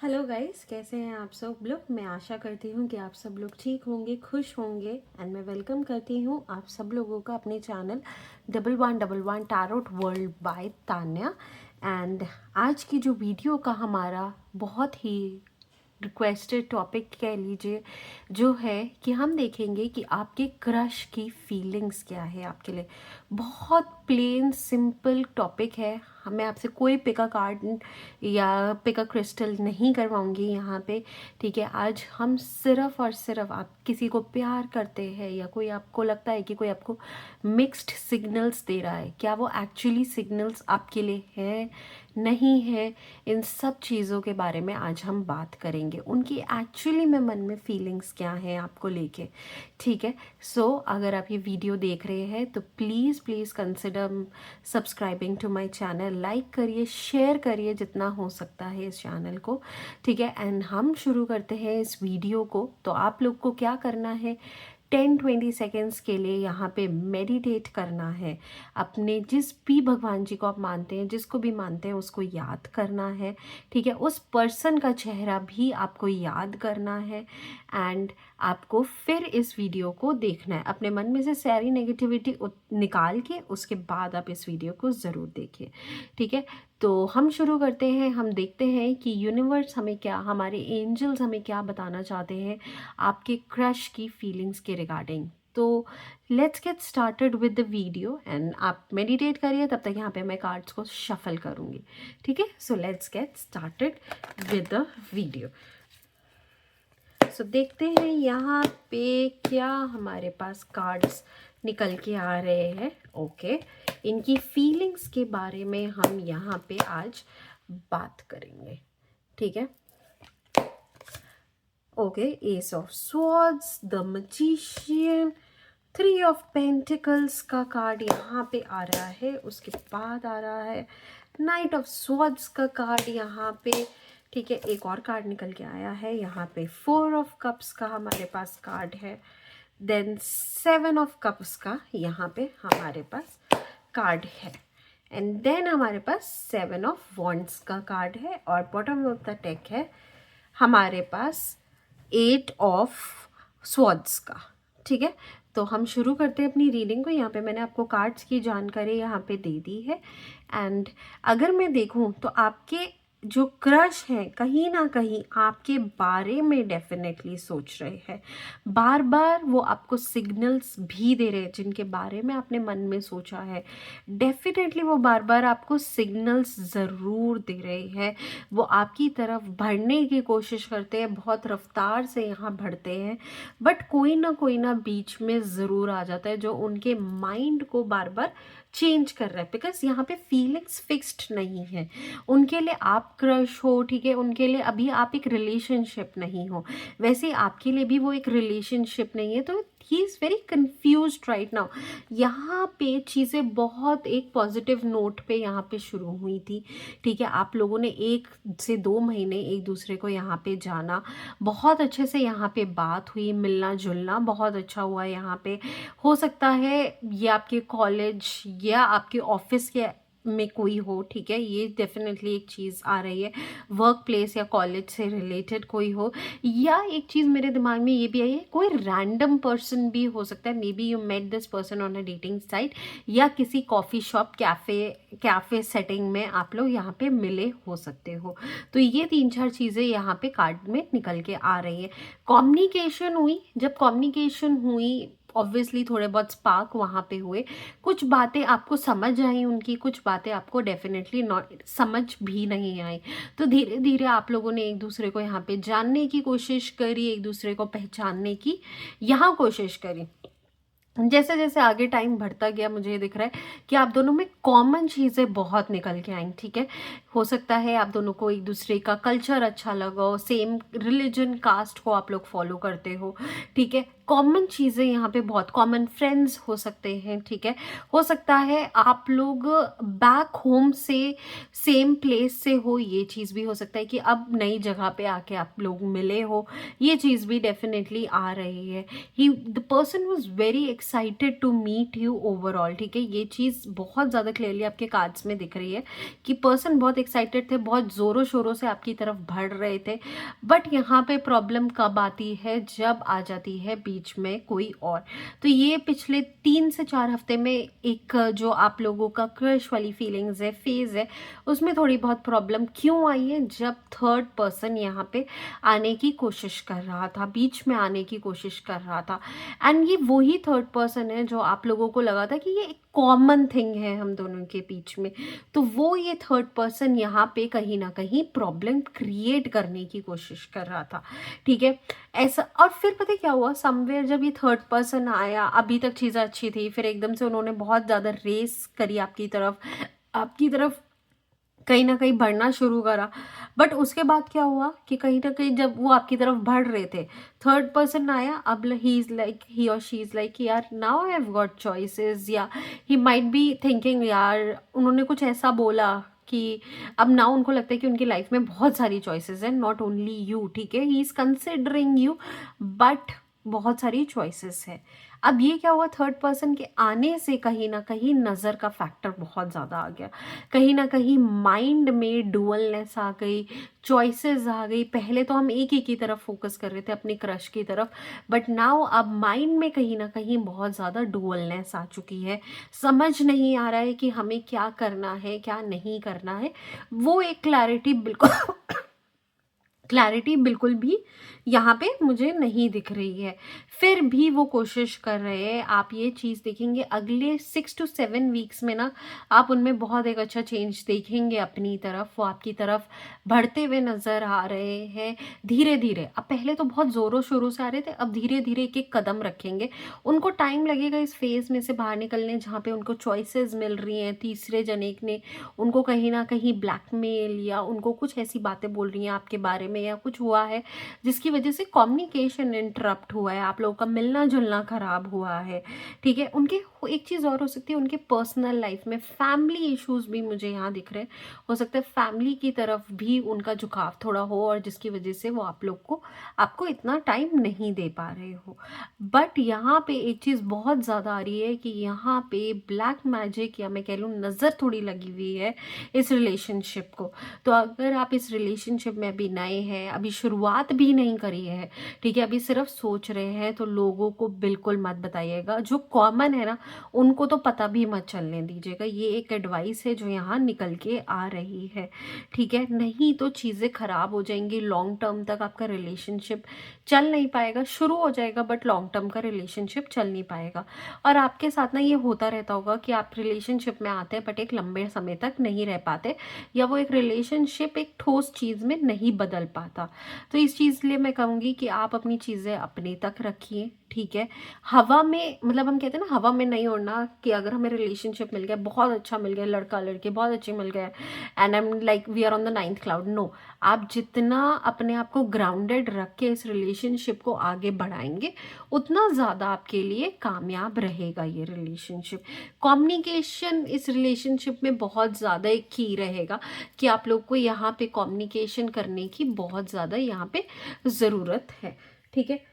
Hello guys, कैसे हैं आप सब लोग। मैं आशा करती हूँ कि आप सब लोग ठीक होंगे, खुश होंगे। एंड मैं वेलकम करती हूँ आप सब लोगों का अपने channel 1111 tarot world by Tanya. And आज की जो वीडियो का हमारा बहुत ही रिक्वेस्टेड टॉपिक कह लीजिए जो है कि हम देखेंगे कि आपके क्रश की फीलिंग्स क्या है आपके लिए। बहुत प्लेन सिंपल टॉपिक है। मैं आपसे कोई पिका कार्ड या पिका क्रिस्टल नहीं करवाऊंगी यहाँ पे, ठीक है। आज हम सिर्फ और सिर्फ आप किसी को प्यार करते हैं या कोई आपको लगता है कि कोई आपको मिक्स्ड सिग्नल्स दे रहा है, क्या वो एक्चुअली सिग्नल्स आपके लिए है नहीं है, इन सब चीज़ों के बारे में आज हम बात करेंगे। उनकी एक्चुअली में मन में फीलिंग्स क्या हैं आपको लेके, ठीक है। सो अगर आप ये वीडियो देख रहे हैं तो please please consider subscribing to my channel. Like करिए, शेयर करिए जितना हो सकता है इस चैनल को, ठीक है। एंड हम शुरू करते हैं इस वीडियो को। तो आप लोग को क्या करना है, 10-20 सेकेंड्स के लिए यहाँ पे मेडिटेट करना है। अपने जिस भी भगवान जी को आप मानते हैं, जिसको भी मानते हैं, उसको याद करना है, ठीक है। उस पर्सन का चेहरा भी आपको याद करना है। एंड आपको फिर इस वीडियो को देखना है, अपने मन में से सारी नेगेटिविटी निकाल के उसके बाद आप इस वीडियो को ज़रूर देखिए, ठीक है। तो हम शुरू करते हैं। हम देखते हैं कि यूनिवर्स हमें क्या, हमारे एंजल्स हमें क्या बताना चाहते हैं आपके क्रश की फीलिंग्स के रिगार्डिंग। तो let's get started with the video. And आप मेडिटेट करिए, तब तक यहाँ पे मैं कार्ड्स को शफल करूँगी, ठीक है। So let's get started with the video. So देखते हैं यहाँ पे क्या हमारे पास कार्ड्स निकल के आ रहे हैं। ओके, इनकी फीलिंग्स के बारे में हम यहाँ पे आज बात करेंगे, ठीक है। Okay, S of swords, the magician, 3 of pentacles का कार्ड यहाँ पे आ रहा है। उसके बाद आ रहा है नाइट ऑफ स्वॉर्ड्स का कार्ड यहाँ पे, ठीक है। एक और कार्ड निकल के आया है यहाँ पे, 4 ऑफ कप्स का हमारे पास कार्ड है। देन 7 ऑफ कप्स का यहाँ पे हमारे पास कार्ड है। एंड देन हमारे पास 7 ऑफ वॉन्ड्स का कार्ड है। और बॉटम ऑफ द डेक है हमारे पास 8 ऑफ स्वॉर्ड्स का, ठीक है। तो हम शुरू करते हैं अपनी रीडिंग को। यहाँ पे मैंने आपको कार्ड्स की जानकारी यहाँ पे दे दी है। एंड अगर मैं देखूँ तो आपके जो क्रश हैं कहीं ना कहीं आपके बारे में डेफिनेटली सोच रहे हैं। बार बार वो आपको सिग्नल्स भी दे रहे हैं जिनके बारे में आपने मन में सोचा है। डेफिनेटली वो बार बार आपको सिग्नल्स ज़रूर दे रहे हैं। वो आपकी तरफ बढ़ने की कोशिश करते हैं, बहुत रफ्तार से यहाँ बढ़ते हैं, बट कोई ना बीच में ज़रूर आ जाता है जो उनके माइंड को बार बार चेंज कर रहा है। बिकॉज यहाँ पे फीलिंग्स फिक्स्ड नहीं है। उनके लिए आप क्रश हो, ठीक है, उनके लिए अभी आप एक रिलेशनशिप नहीं हो, वैसे आपके लिए भी वो एक रिलेशनशिप नहीं है। तो he is very confuse right now. यहाँ पे चीज़ें बहुत एक पॉजिटिव नोट पे यहाँ पे शुरू हुई थी, ठीक है। आप लोगों ने 1 से 2 महीने एक दूसरे को यहाँ पे जाना, बहुत अच्छे से यहाँ पे बात हुई, मिलना जुलना बहुत अच्छा हुआ यहाँ पे। हो सकता है ये आपके कॉलेज या आपके ऑफिस के में कोई हो, ठीक है। ये डेफिनेटली एक चीज़ आ रही है, वर्क प्लेस या कॉलेज से रिलेटेड कोई हो। या एक चीज़ मेरे दिमाग में ये भी आई है, कोई रैंडम पर्सन भी हो सकता है। Maybe you met this person on a dating site या किसी कॉफ़ी शॉप, कैफ़े सेटिंग में आप लोग यहाँ पे मिले हो सकते हो। तो ये 3-4 चीज़ें यहाँ पे कार्ड में निकल के आ रही है। कम्युनिकेशन हुई, जब कम्युनिकेशन हुई ऑब्वियसली थोड़े बहुत स्पार्क वहाँ पे हुए, कुछ बातें आपको समझ आई उनकी, कुछ बातें आपको डेफिनेटली नॉट समझ भी नहीं आई। तो धीरे धीरे आप लोगों ने एक दूसरे को यहाँ पे जानने की कोशिश करी, एक दूसरे को पहचानने की यहाँ कोशिश करी। जैसे जैसे आगे टाइम बढ़ता गया मुझे ये दिख रहा है कि आप दोनों में कॉमन चीज़ें बहुत निकल के आई, ठीक है। हो सकता है आप दोनों को एक दूसरे का कल्चर अच्छा लगा हो, सेम रिलीजन कास्ट को आप लोग फॉलो करते हो, ठीक है। कॉमन चीज़ें यहाँ पे बहुत, कॉमन फ्रेंड्स हो सकते हैं, ठीक है। हो सकता है आप लोग बैक होम से सेम प्लेस से हो, ये चीज़ भी हो सकता है कि अब नई जगह पे आके आप लोग मिले हो, ये चीज़ भी डेफिनेटली आ रही है। The person was very excited to meet you overall, ठीक है। ये चीज़ बहुत ज़्यादा क्लियरली आपके कार्ड्स में दिख रही है कि पर्सन बहुत एक्साइटेड थे, बहुत ज़ोरों शोरों से आपकी तरफ बढ़ रहे थे। बट यहाँ पे प्रॉब्लम कब आती है, जब आ जाती है बीच में कोई और। तो ये पिछले 3 से 4 हफ्ते में एक जो आप लोगों का क्रश वाली फीलिंग्स है, फेज है, उसमें थोड़ी बहुत प्रॉब्लम क्यों आई है, जब थर्ड पर्सन यहाँ पे आने की कोशिश कर रहा था, बीच में आने की कोशिश कर रहा था। एंड ये वही थर्ड पर्सन है जो आप लोगों को लगा था कि ये एक कॉमन थिंग है हम दोनों के बीच में। तो वो ये थर्ड पर्सन यहाँ पे कहीं ना कहीं प्रॉब्लम क्रिएट करने की कोशिश कर रहा था, ठीक है। ऐसा, और फिर पता है क्या हुआ, समवेयर जब ये थर्ड पर्सन आया, अभी तक चीज़ें अच्छी थी, फिर एकदम से उन्होंने बहुत ज़्यादा रेस करी आपकी तरफ कहीं ना कहीं बढ़ना शुरू करा। बट उसके बाद क्या हुआ कि कहीं ना कहीं जब वो आपकी तरफ बढ़ रहे थे, थर्ड पर्सन आया, अब ही और शी इज़ लाइक यार now I have got choices, या ही माइट बी थिंकिंग यार उन्होंने कुछ ऐसा बोला कि अब नाउ उनको लगता है कि उनकी लाइफ में बहुत सारी चॉइसेस हैं, नॉट ओनली यू, ठीक है। He is considering you, but बहुत सारी चॉइसेस है। अब ये क्या हुआ, थर्ड पर्सन के आने से कहीं ना कहीं नज़र का फैक्टर बहुत ज़्यादा आ गया, कहीं ना कहीं माइंड में डुअलनेस आ गई, चॉइसेस आ गई। पहले तो हम एक ही की तरफ फोकस कर रहे थे, अपनी क्रश की तरफ, बट नाउ अब माइंड में कहीं ना कहीं बहुत ज़्यादा डुअलनेस आ चुकी है। समझ नहीं आ रहा है कि हमें क्या करना है, क्या नहीं करना है। वो एक क्लैरिटी बिल्कुल भी यहाँ पे मुझे नहीं दिख रही है। फिर भी वो कोशिश कर रहे हैं। आप ये चीज़ देखेंगे अगले 6 to 7 वीक्स में ना, आप उनमें बहुत एक अच्छा चेंज देखेंगे अपनी तरफ, वो आपकी तरफ बढ़ते हुए नज़र आ रहे हैं धीरे धीरे। अब पहले तो बहुत ज़ोरों शोरों से आ रहे थे, अब धीरे धीरे एक एक कदम रखेंगे। उनको टाइम लगेगा इस फेज़ में से बाहर निकलने, जहाँ पे उनको चॉइसेस मिल रही हैं, तीसरे जने ने उनको कहीं ना कहीं ब्लैकमेल या उनको कुछ ऐसी बातें बोल रही हैं आपके बारे में, या कुछ हुआ है जिसकी वजह से कम्युनिकेशन इंटरप्ट हुआ है, आप लोगों का मिलना जुलना खराब हुआ है, ठीक है। उनके एक चीज़ और हो सकती है, उनके पर्सनल लाइफ में फैमिली इश्यूज भी मुझे यहाँ दिख रहे हैं। हो सकता है फैमिली की तरफ भी उनका झुकाव थोड़ा हो, और जिसकी वजह से वो आपको इतना टाइम नहीं दे पा रहे हो। बट यहाँ पे एक चीज़ बहुत ज़्यादा आ रही है कि यहाँ पे ब्लैक मैजिक, या मैं कह लूँ नज़र थोड़ी लगी हुई है इस रिलेशनशिप को। तो अगर आप इस रिलेशनशिप में अभी नए हैं, अभी शुरुआत भी नहीं करी है, ठीक है, अभी सिर्फ सोच रहे हैं, तो लोगों को बिल्कुल मत बताइएगा। जो कॉमन है ना, उनको तो पता भी मत चलने दीजिएगा। ये एक एडवाइस है जो यहाँ निकल के आ रही है, ठीक है। नहीं तो चीज़ें खराब हो जाएंगी, लॉन्ग टर्म तक आपका रिलेशनशिप चल नहीं पाएगा। शुरू हो जाएगा बट लॉन्ग टर्म का रिलेशनशिप चल नहीं पाएगा। और आपके साथ ना ये होता रहता होगा कि आप रिलेशनशिप में आते हैं बट एक लंबे समय तक नहीं रह पाते, या वो एक रिलेशनशिप एक ठोस चीज़ में नहीं बदल पाता। तो इस चीज़ लिए मैं कहूँगी कि आप अपनी चीज़ें अपने तक रखिए, ठीक है। हवा में, मतलब हम कहते हैं ना, हवा में नहीं उड़ना, कि अगर हमें रिलेशनशिप मिल गया, बहुत अच्छा मिल गया, लड़का लड़के बहुत अच्छे मिल गए, and I am like we are on the 9th cloud, no. आप जितना अपने आप को ग्राउंडेड रख के इस रिलेशनशिप को आगे बढ़ाएंगे, उतना ज़्यादा आपके लिए कामयाब रहेगा ये रिलेशनशिप। कम्युनिकेशन इस रिलेशनशिप में बहुत ज़्यादा एक की रहेगा, कि आप लोग को यहाँ पे कम्युनिकेशन करने की बहुत ज़्यादा यहाँ पे ज़रूरत है, ठीक है।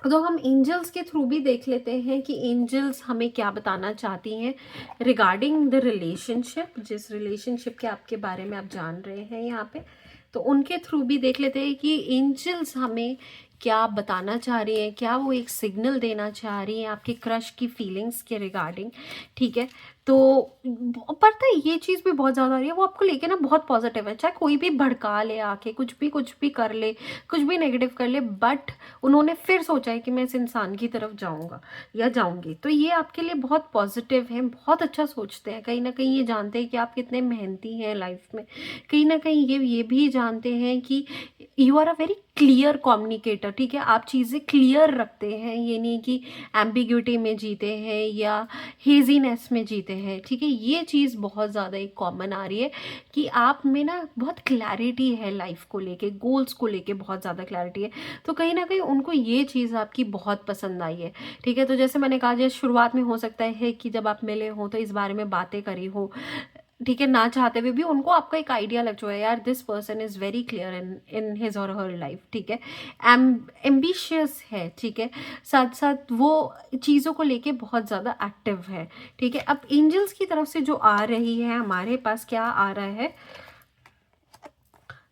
तो हम एंजल्स के थ्रू भी देख लेते हैं कि एंजल्स हमें क्या बताना चाहती हैं रिगार्डिंग द रिलेशनशिप, जिस रिलेशनशिप के आपके बारे में आप जान रहे हैं यहाँ पे। तो उनके थ्रू भी देख लेते हैं कि एंजल्स हमें क्या बताना चाह रही हैं, क्या वो एक सिग्नल देना चाह रही हैं आपके क्रश की फीलिंग्स के रिगार्डिंग, ठीक है। तो पता है ये चीज़ भी बहुत ज़्यादा आ रही है, वो आपको लेके ना बहुत पॉजिटिव है, चाहे कोई भी भड़का ले आके, कुछ भी कर ले, कुछ भी नेगेटिव कर ले, बट उन्होंने फिर सोचा है कि मैं इस इंसान की तरफ जाऊंगा या जाऊंगी। तो ये आपके लिए बहुत पॉजिटिव है, बहुत अच्छा सोचते हैं। कहीं ना कहीं ये जानते हैं कि आप कितने मेहनती हैं लाइफ में, कहीं ना कहीं ये भी जानते हैं कि you are a very clear communicator, ठीक है। आप चीज़ें क्लियर रखते हैं, ये नहीं कि एम्बिग्यूटी में जीते हैं या हेजीनेस में जीते हैं, ठीक है। ये चीज़ बहुत ज़्यादा एक कॉमन आ रही है कि आप में ना बहुत क्लैरिटी है लाइफ को लेके, गोल्स को लेके बहुत ज़्यादा क्लैरिटी है। तो कहीं ना कहीं उनको ये चीज़ आपकी बहुत पसंद आई है, ठीक है। तो जैसे मैंने कहा, जैसे शुरुआत में हो सकता है कि जब आप मिले हो तो इस बारे में बातें करी हो, ठीक है, ना चाहते हुए भी उनको आपका एक आइडिया लग चुका है, यार this person is very clear in his और हर लाइफ, ठीक है। एम्बिशियस है, ठीक है, साथ साथ वो चीज़ों को लेके बहुत ज़्यादा एक्टिव है, ठीक है। अब एंजल्स की तरफ से जो आ रही है हमारे पास, क्या आ रहा है,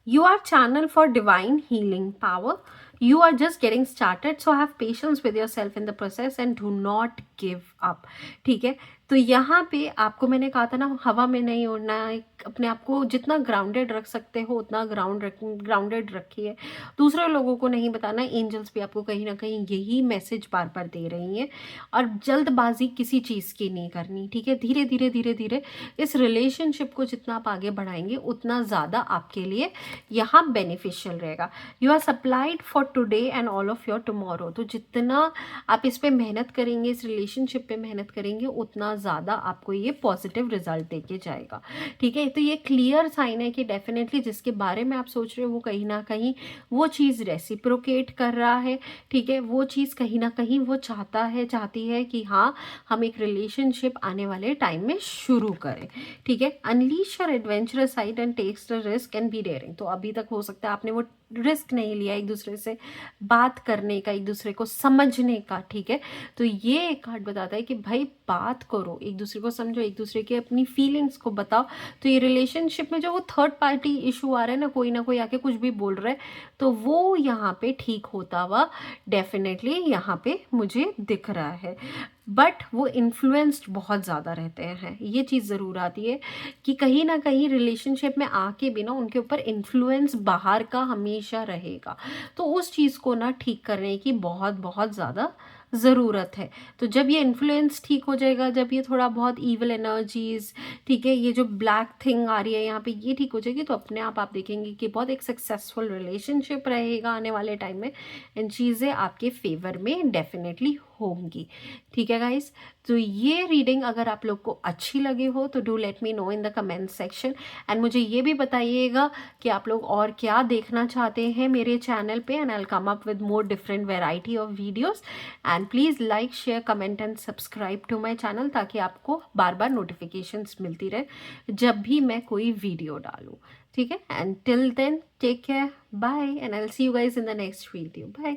You are channel for divine healing power. You are just getting started, so have patience with yourself in the process and do not give up. ठीक है, तो यहाँ पे आपको मैंने कहा था ना, हवा में नहीं उड़ना है, अपने आप को जितना ग्राउंडेड रख सकते हो उतना ग्राउंडेड रखिए। दूसरे लोगों को नहीं बताना, एंजल्स भी आपको कहीं ना कहीं यही मैसेज बार बार दे रही हैं। और जल्दबाजी किसी चीज़ की नहीं करनी, ठीक है। धीरे धीरे धीरे धीरे इस रिलेशनशिप को जितना आप आगे बढ़ाएंगे उतना ज़्यादा आपके लिए यहाँ बेनिफिशियल रहेगा। You are supplied for today and all of your tomorrow. तो जितना आप इस पे मेहनत करेंगे, इस रिलेशनशिप पे मेहनत करेंगे, उतना ज़्यादा आपको ये पॉजिटिव रिजल्ट देके जाएगा, ठीक है। तो ये क्लियर साइन है कि डेफिनेटली जिसके बारे में आप सोच रहे हो वो कहीं ना कहीं वो चीज़ रेसिप्रोकेट कर रहा है, ठीक है। वो चीज़ कहीं ना कहीं वो चाहती है कि हाँ, हम एक रिलेशनशिप आने वाले टाइम में शुरू करें, ठीक है। Unleash your adventurous side and takes the risk and be daring. तो अभी तक हो सकता है आपने वो रिस्क नहीं लिया एक दूसरे से बात करने का, एक दूसरे को समझने का, ठीक है। तो ये एक कार्ड बताता है कि भाई बात करो, एक दूसरे को समझो, एक दूसरे के अपनी फीलिंग्स को बताओ। तो ये रिलेशनशिप में जो वो थर्ड पार्टी इशू आ रहा है ना, कोई आके कुछ भी बोल रहा है, तो वो यहाँ पे ठीक होता हुआ डेफिनेटली यहाँ पे मुझे दिख रहा है। बट वो इन्फ्लुएंस्ड बहुत ज़्यादा रहते हैं, ये चीज़ ज़रूर आती है कि कहीं ना कहीं रिलेशनशिप में आके भी ना उनके ऊपर इन्फ्लुएंस बाहर का हमेशा रहेगा। तो उस चीज़ को ना ठीक करने की बहुत बहुत ज़्यादा ज़रूरत है। तो जब ये इन्फ्लुएंस ठीक हो जाएगा, जब ये थोड़ा बहुत ईवल एनर्जीज, ठीक है, ये जो ब्लैक थिंग आ रही है यहाँ पे, ये ठीक हो जाएगी, तो अपने आप देखेंगे कि बहुत एक सक्सेसफुल रिलेशनशिप रहेगा आने वाले टाइम में, एंड चीज़ें आपके फेवर में डेफिनेटली होंगी, ठीक है गाइस। तो ये रीडिंग अगर आप लोग को अच्छी लगी हो तो do let me know in the comment section, and मुझे ये भी बताइएगा कि आप लोग और क्या देखना चाहते हैं मेरे चैनल पे, and I will come up with more different variety of videos. And please like, share, comment and subscribe to my channel, ताकि आपको बार बार नोटिफिकेशंस मिलती रहे जब भी मैं कोई वीडियो डालूँ, ठीक है। And till then take care, bye, and I will see you guys in the next video, bye.